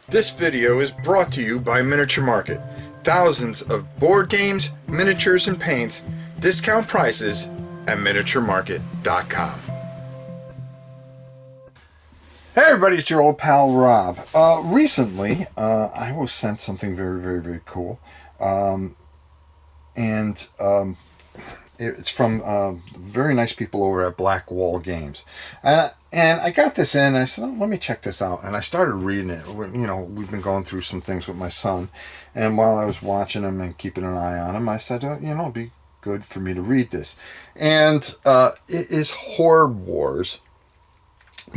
This video is brought to you by Miniature Market. Thousands of board games, miniatures, and paints, discount prices at miniaturemarket.com. Hey everybody, it's your old pal Rob. Recently, I was sent something very cool. It's from very nice people over at Black Wall Games. And I got this in, and I said, oh, let me check this out. And I started reading it. You know, we've been going through some things with my son. And while I was watching him and keeping an eye on him, I said, oh, you know, it'd be good for me to read this. And it is Horde Wars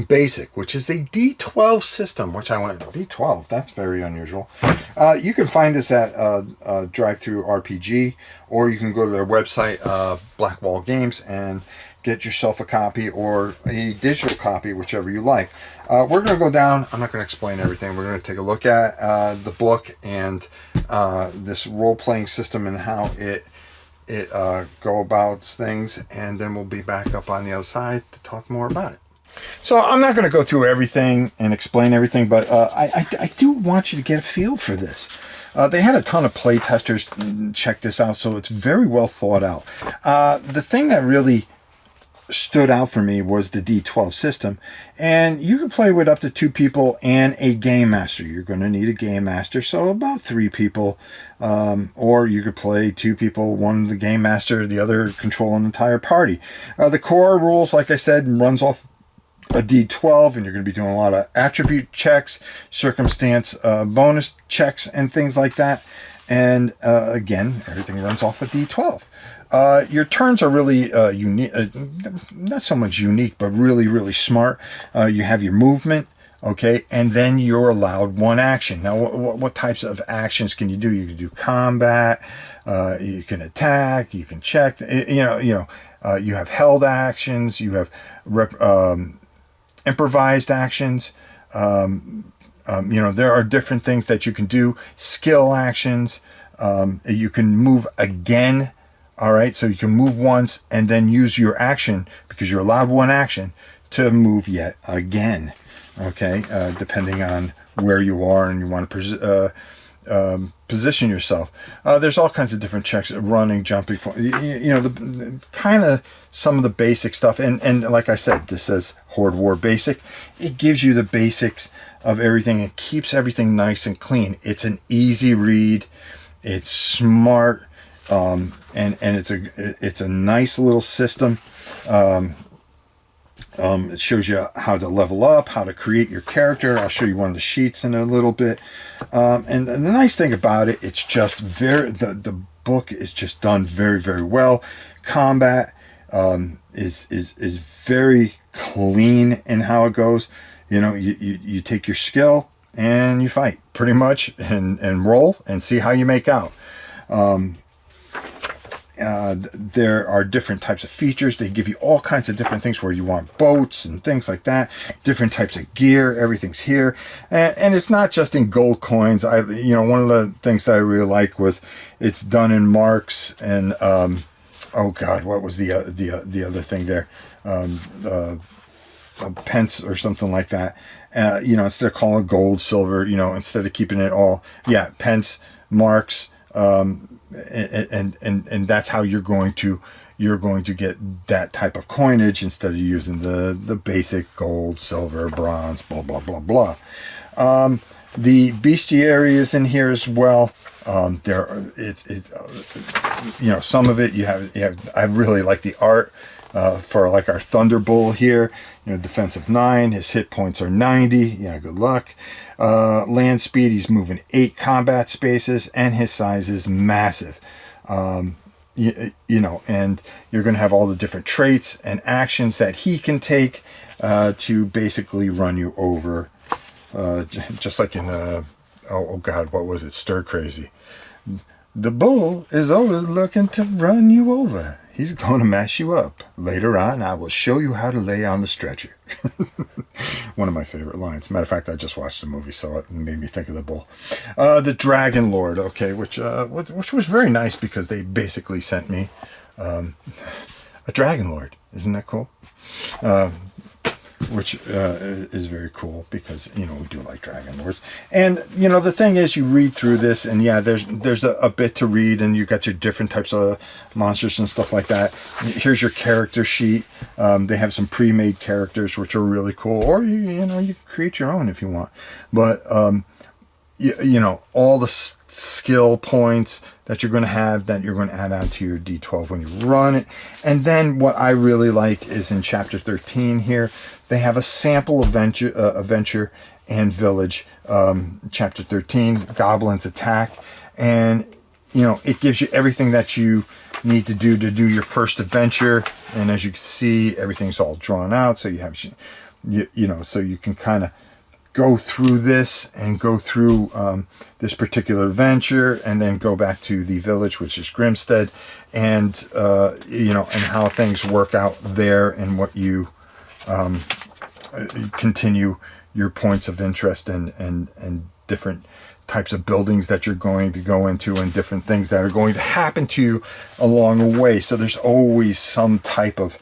Basic, which is a D12 system, which I went, D12, that's very unusual. You can find this at Drive-Thru RPG, or you can go to their website, Blackwall Games, and get yourself a copy or a digital copy, whichever you like. We're going to go down. I'm not going to explain everything. We're going to take a look at the book and this role-playing system and how it go about things, and then we'll be back up on the other side to talk more about it. So I'm not going to go through everything and explain everything, but I do want you to get a feel for this. They had a ton of play testers check this out, so it's very well thought out. The thing that really stood out for me was the D12 system, and you can play with up to 2 people and a game master. You're going to need a game master, so about 3 people, or you could play 2 people, one the game master, the other control an entire party. The core rules, like I said, runs off a D12, and you're going to be doing a lot of attribute checks, circumstance bonus checks, and things like that. And again, everything runs off a D12. Your turns are really unique, not so much unique, but really smart. You have your movement, okay, and then you're allowed 1 action. Now, what types of actions can you do? You can do combat, you can attack, you can check. You have held actions, you have improvised actions. There are different things that you can do. Skill actions. You can move again. All right, so you can move once and then use your action, because you're allowed 1 action, to move yet again. Okay, depending on where you are and you want to position yourself. There's all kinds of different checks: running, jumping, the kind of some of the basic stuff. And like I said, this says Horde War Basic. It gives you the basics of everything. It keeps everything nice and clean. It's an easy read. It's smart. And it's a nice little system. It shows you how to level up, how to create your character. I'll show you one of the sheets in a little bit. And the nice thing about it, it's just the book is just done very well. Combat is very clean in how it goes. You take your skill and you fight pretty much, and roll and see how you make out. There are different types of features. They give you all kinds of different things where you want boats and things like that. Different types of gear. Everything's here, and it's not just in gold coins. One of the things that I really like was it's done in marks and oh God, what was the other thing there? Pence or something like that. Instead of calling it gold, silver. Instead of keeping it all, pence, marks. And that's how you're going to get that type of coinage, instead of using the basic gold, silver, bronze, blah blah blah. The bestiary is in here as well. Some of it you have. I really like the art for like our Thunderbolt here. Defensive 9. His hit points are 90. Yeah, good luck. Land speed, he's moving 8 combat spaces, and his size is massive. And you're going to have all the different traits and actions that he can take to basically run you over. Just like in, oh God, what was it? Stir Crazy. The bull is always looking to run you over. He's going to mash you up. Later on, I will show you how to lay on the stretcher. One of my favorite lines. Matter of fact, I just watched the movie, so it made me think of the bull. The Dragon Lord, okay, which was very nice, because they basically sent me a Dragon Lord. Isn't that cool? which is very cool because, you know, we do like Dragon Wars. And, you know, the thing is, you read through this, and yeah, there's a bit to read, and you got your different types of monsters and stuff like that. Here's your character sheet. They have some pre-made characters, which are really cool, or you know, you can create your own if you want. But you know, all the skill points that you're going to have, that you're going to add on to your D12 when you run it. And then what I really like is in chapter 13 here, they have a sample adventure and village. Chapter 13, Goblins Attack. And, you know, it gives you everything that you need to do your first adventure. And as you can see, everything's all drawn out. So you have, you know, so you can kind of go through this and go through this particular adventure, and then go back to the village, which is Grimstead, and you know, and how things work out there, and what you continue your points of interest, and different types of buildings that you're going to go into, and different things that are going to happen to you along the way. So there's always some type of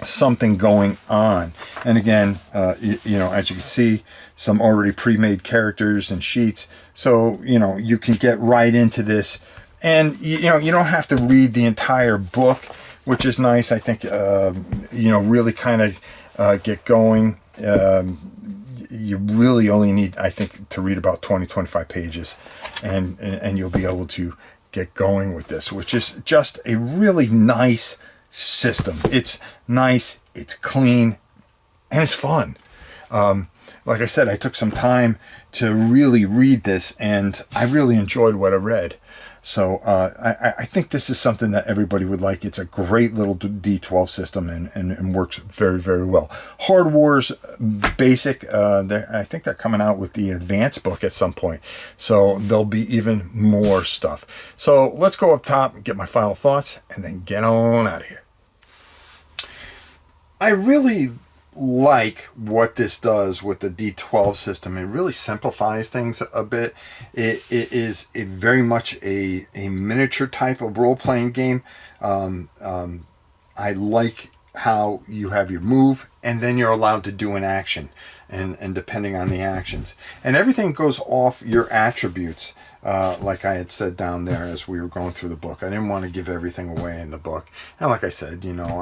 something going on. And again, you know, as you can see, some already pre-made characters and sheets, so you know, you can get right into this, and you know, you don't have to read the entire book, which is nice. I think you know, really kind of get going. You really only need, I think, to read about 20-25 pages, and you'll be able to get going with this, which is just a really nice system. It's nice, it's clean, and it's fun. Like I said, I took some time to really read this, and I really enjoyed what I read. So I think this is something that everybody would like. It's a great little D12 system, and works very, very well. Horde Wars Basic, I think they're coming out with the advanced book at some point, so there'll be even more stuff. So let's go up top and get my final thoughts, and then get on out of here. I really like what this does with the D12 system. It really simplifies things a bit. It is very much a miniature type of role-playing game. I like how you have your move, and then you're allowed to do an action, and depending on the actions, and everything goes off your attributes, like I had said down there as we were going through the book. I didn't want to give everything away in the book, and like I said, you know,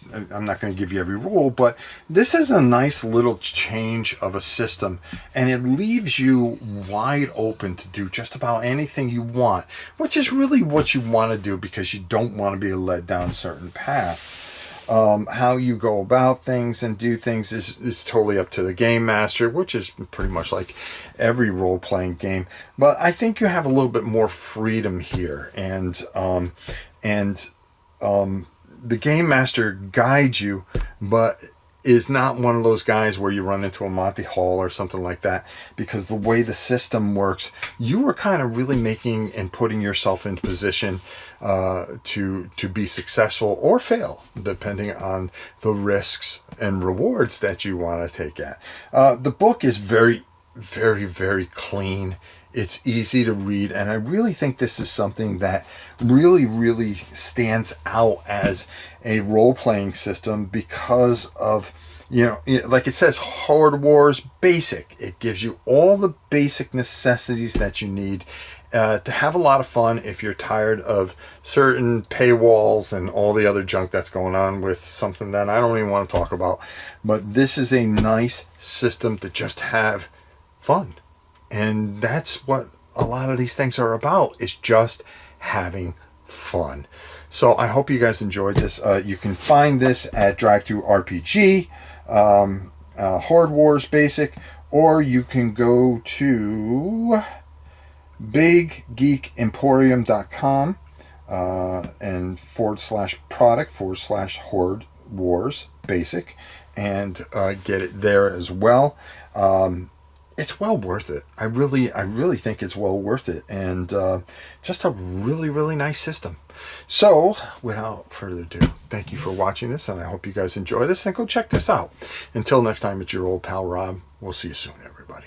I'm not going to give you every rule, but this is a nice little change of a system, and it leaves you wide open to do just about anything you want, which is really what you want to do, because you don't want to be led down certain paths. How you go about things and do things is totally up to the game master, which is pretty much like every role-playing game. But I think you have a little bit more freedom here, and the game master guides you, but is not one of those guys where you run into a Monty Hall or something like that, because the way the system works, you are kind of really making and putting yourself in position to be successful or fail, depending on the risks and rewards that you want to take at. The book is very, very, very clean. It's easy to read, and I really think this is something that really, really stands out as a role-playing system because of, you know, like it says, Horde Wars Basic. It gives you all the basic necessities that you need to have a lot of fun if you're tired of certain paywalls and all the other junk that's going on with something that I don't even want to talk about. But this is a nice system to just have fun. And that's what a lot of these things are about, is just having fun. So I hope you guys enjoyed this. You can find this at Drive-Thru-RPG, Horde Wars Basic, or you can go to BigGeekEmporium.com and /product/Horde Wars Basic, and get it there as well. It's well worth it. I really think it's well worth it, and just a really, really nice system. So, without further ado, thank you for watching this, and I hope you guys enjoy this, and go check this out. Until next time, it's your old pal Rob. We'll see you soon, everybody.